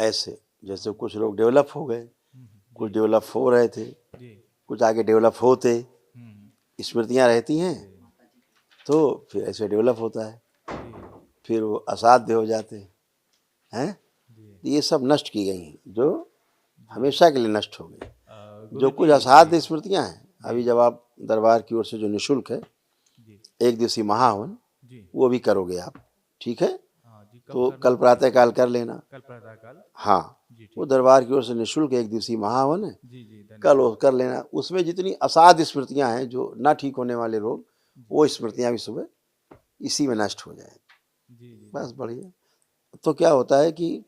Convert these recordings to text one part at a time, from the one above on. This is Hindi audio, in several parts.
ऐसे जैसे कुछ लोग डेवलप हो गए, कुछ डेवलप हो रहे थे, कुछ आगे डेवलप होते, स्मृतियाँ रहती हैं तो फिर ऐसे डेवलप होता है, फिर वो असाध्य हो जाते हैं। ये सब नष्ट की गई हैं जो हमेशा के लिए नष्ट हो गई। जो कुछ असाध्य स्मृतियाँ हैं, अभी जब आप दरबार की ओर से जो निःशुल्क है 1 दिवसीय महाहवन, वो भी करोगे आप, ठीक है? तो कल प्रातःकाल कर लेना। कल प्रातःकाल? हाँ, वो दरबार की ओर से निःशुल्क 1 दिवसीय महाहवन है, कल वो कर लेना। उसमें जितनी असाध्य स्मृतियाँ हैं जो ना ठीक होने वाले रोग, वो स्मृतियाँ भी सुबह इसी में नष्ट हो जाएंगी। बस बढ़िया। तो क्या होता है कि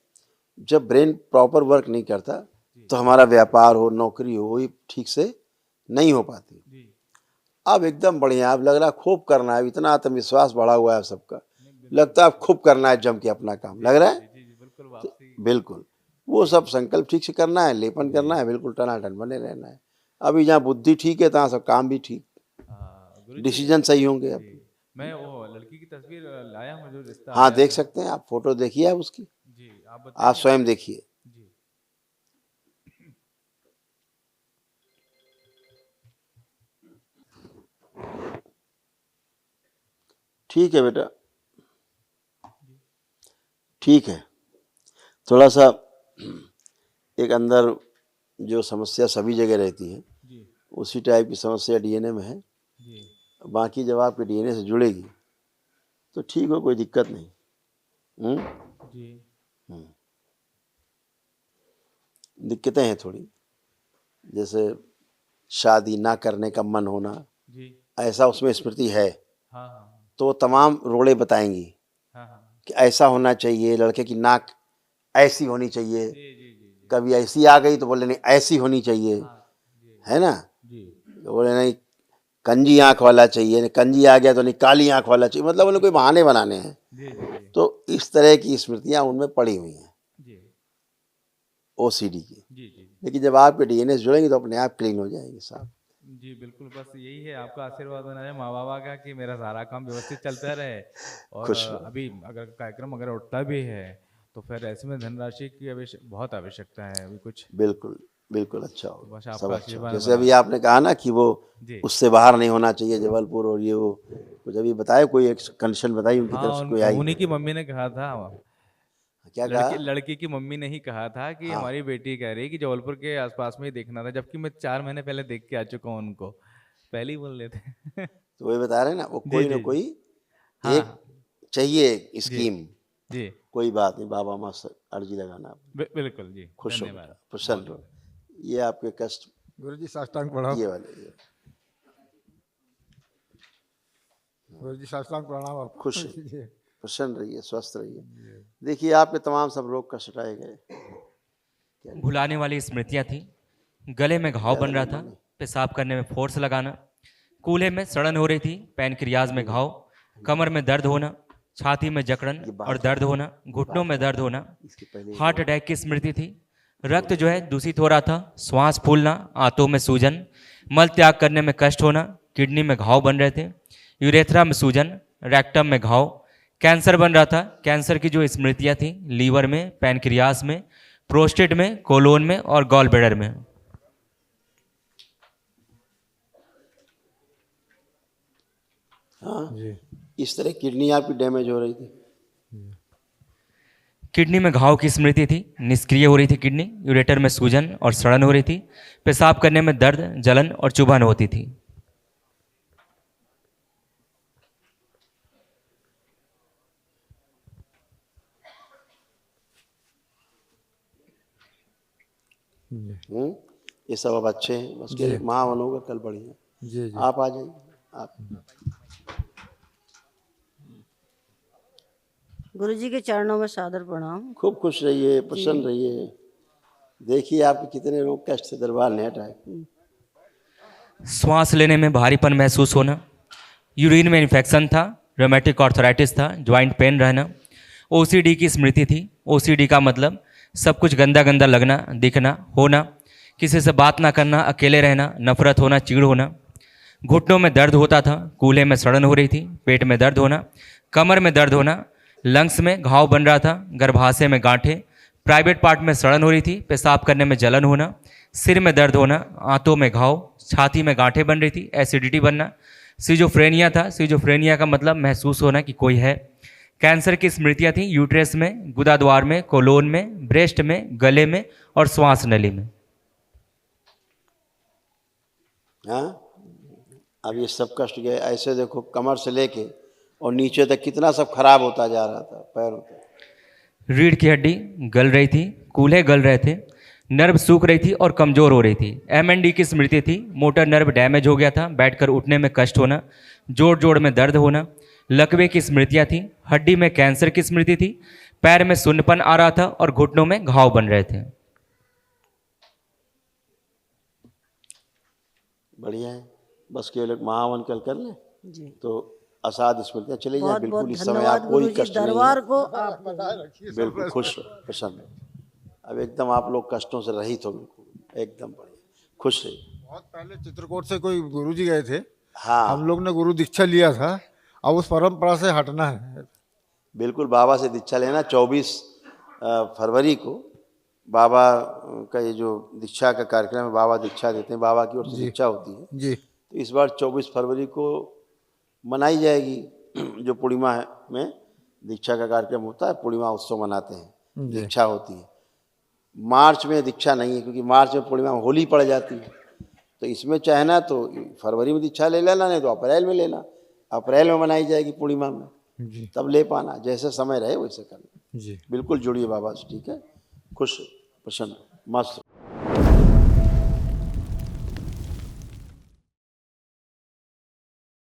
जब ब्रेन प्रॉपर वर्क नहीं करता तो हमारा व्यापार हो, नौकरी हो, वो ठीक से नहीं हो पाती। अब एकदम बढ़िया, अब लग रहा खूब करना है, इतना आत्मविश्वास बढ़ा हुआ है सबका, लगता है खूब करना है जम के अपना काम, लग रहा है। बिल्कुल वो सब संकल्प ठीक से करना है, लेपन करना है, बिल्कुल टनाटन बने रहना है। अभी जहाँ बुद्धि ठीक है तहाँ सब काम भी ठीक, डिसीजन सही होंगे। अब मैं वो लड़की की तस्वीर लाया हूँ जो रिश्ता हाँ, आया देख था। सकते हैं आप, फोटो देखिए आप उसकी, जी आप आप स्वयं देखिए। जी ठीक है बेटा, ठीक है। थोड़ा सा एक अंदर जो समस्या सभी जगह रहती है, उसी टाइप की समस्या डीएनए में है। बाकी जब आपके डीएनए से जुड़ेगी तो ठीक हो, कोई दिक्कत नहीं। दिक्कतें हैं थोड़ी, जैसे शादी ना करने का मन होना, ऐसा उसमें स्मृति है। तो तमाम रोड़े बताएंगी कि ऐसा होना चाहिए, लड़के की नाक ऐसी होनी चाहिए, कभी ऐसी आ गई तो बोले नहीं ऐसी होनी चाहिए, है ना? तो बोले नहीं कंजी आंख वाला चाहिए, कंजी आ गया तो नहीं काली आंख वाला चाहिए, मतलब उन्हें कोई बहाने बनाने हैं। तो इस तरह की स्मृतियां उनमें पड़ी हुई हैं ओसीडी की। लेकिन जब आपके डीएनए से जुड़ेंगे तो अपने आप क्लीन हो जाएंगे साहब। जी बिल्कुल, बस यही है आपका आशीर्वाद होना है माँ बाबा का कि मेरा सारा काम व्यवस्थित चलता रहे। और खुश अभी अगर कार्यक्रम अगर उठता भी है तो फिर ऐसे में धनराशि की बहुत आवश्यकता है अभी कुछ। बिल्कुल बिल्कुल, अच्छा तो बस होगा, आपका सब अच्छा। आशीर्वाद जैसे अभी आपने कहा ना कि वो उससे बाहर नहीं होना चाहिए जबलपुर, और ये वो कुछ अभी बताए, कोई एक कंडीशन बताई उनकी तरफ से कोई आई? उन्हीं की मम्मी ने कहा था, क्या कहा? लड़की की मम्मी ने ही कहा था कि हमारी बेटी कह रही कि जबलपुर के आसपास में ही देखना था, जबकि मैं 4 महीने पहले देख के आ चुका हूँ उनको, पहले ही बोल लेते। तो वही बता रहे हैं ना, वो कोई ना कोई एक चाहिए स्कीम। जी कोई बात नहीं, बाबा माँ से अर्जी लगाना। बिल्कुल जी, खुश हो, धन्यवाद, प्रसन्न हो। ये आपके कष्ट गुरुजी साष्टांग प्रणाम। ये वाले गुरुजी साष्टांग प्रणाम। आप खुश रहिए, प्रसन्न रहिए, स्वस्थ रहिए। देखिए आपके तमाम सब रोग कष्ट हटाए गए। भुलाने वाली स्मृतियां थी। गले में घाव बन रहा था, पेशाब करने में फोर्स लगाना, कूल्हे में सड़न हो रही थी, पैनक्रियाज में घाव, कमर में दर्द होना, छाती में जकड़न और दर्द होना, घुटनों में दर्द होना, हार्ट अटैक की स्मृति थी। रक्त जो है दूषित हो रहा था, श्वास फूलना, आंतों में सूजन, मल त्याग करने में कष्ट होना, किडनी में घाव बन रहे थे, यूरेथ्रा में सूजन, रेक्टम में घाव, कैंसर बन रहा था। कैंसर की जो स्मृतियां थी लीवर में, पैनक्रियाज में, प्रोस्टेट में, कोलोन में और गॉल ब्लैडर में। हाँ, इस तरह किडनी आपकी डैमेज हो रही थी। किडनी में घाव की स्मृति थी, निष्क्रिय हो रही थी किडनी, यूरेटर में सूजन और सड़न हो रही थी, पेशाब करने में दर्द, जलन और चुभन होती थी। ये सब अब अच्छे हैं, बस के महावन होगा कल बढ़िया। जी जी, आप आ जाइए। आप गुरुजी के चरणों में सादर प्रणाम। खूब खुश रहिए, प्रसन्न रहिए। देखिए आपके कितने रोग कष्ट से दरबार ने हटाए। श्वास लेने में भारीपन महसूस होना, यूरिन में इन्फेक्शन था, रोमेटिक आर्थराइटिस था, ज्वाइंट पेन रहना, ओसीडी की स्मृति थी। ओसीडी का मतलब सब कुछ गंदा गंदा लगना, दिखना, होना, किसी से बात ना करना, अकेले रहना, नफरत होना, चिड़ होना, घुटनों में दर्द होता था, कूल्हे में सड़न हो रही थी, पेट में दर्द होना, कमर में दर्द होना, लंग्स में घाव बन रहा था, गर्भाशय में गांठें, प्राइवेट पार्ट में सड़न हो रही थी, पेशाब करने में जलन होना, सिर में दर्द होना, आंतों में घाव, छाती में गांठें बन रही थी, एसिडिटी बनना, सिजोफ्रेनिया था। सिजोफ्रेनिया का मतलब महसूस होना कि कोई है। कैंसर की स्मृतियां थी यूट्रस में, गुदाद्वार में, कोलोन में, ब्रेस्ट में, गले में और श्वास नली में। हाँ, अब ये सब कष्ट गए। ऐसे देखो कमर से लेके और नीचे तक कितना सब खराब होता जा रहा था पैरों तक। रीढ़ की हड्डी गल रही थी, कूल्हे गल रहे थे, नर्व सूख रही थी और कमजोर हो रही थी। एमएनडी की स्मृति थी, मोटर नर्व डैमेज हो गया था, बैठकर उठने में कष्ट होना, जोड़ जोड़ में दर्द होना। लकवे की स्मृतियां थी, हड्डी में कैंसर की स्मृति थी, पैर में सुन्नपन आ रहा था और घुटनों में घाव बन रहे थे। बढ़िया है, बस केवल एक महावन कल कर लें जी। तो असाध स्मृतियाँ चली जाए। बहुत बिल्कुल बहुत इस समय धन्यवाद आप कोई गुरुजी, कष्ट नहीं दरबार है, को आप बिल्कुल खुश प्रसन्न। अब एकदम आप लोग कष्टों से रहित हो, बिल्कुल एकदम बढ़िया खुश रहिए। बहुत पहले चित्रकूट से कोई गुरुजी गए थे, हाँ हम लोग ने गुरु दीक्षा लिया था, अब उस परंपरा से हटना है। बिल्कुल बाबा से दीक्षा लेना। 24 फरवरी को बाबा का ये जो दीक्षा का कार्यक्रम है, बाबा दीक्षा देते हैं, बाबा की ओर से दीक्षा होती है। जी तो इस बार 24 फरवरी को मनाई जाएगी। जो पूर्णिमा में दीक्षा का कार्यक्रम होता है, पूर्णिमा उत्सव मनाते हैं, दीक्षा होती है। मार्च में दीक्षा नहीं है, क्योंकि मार्च में पूर्णिमा में होली पड़ जाती है। तो इसमें चाहना तो फरवरी में दीक्षा ले लेना, नहीं तो अप्रैल में लेना। अप्रैल में मनाई जाएगी पूर्णिमा में, जी तब ले पाना। जैसे समय रहे वैसे करना। जी। बिल्कुल जुड़िए बाबा से, ठीक है। खुश प्रसन्न मस्त।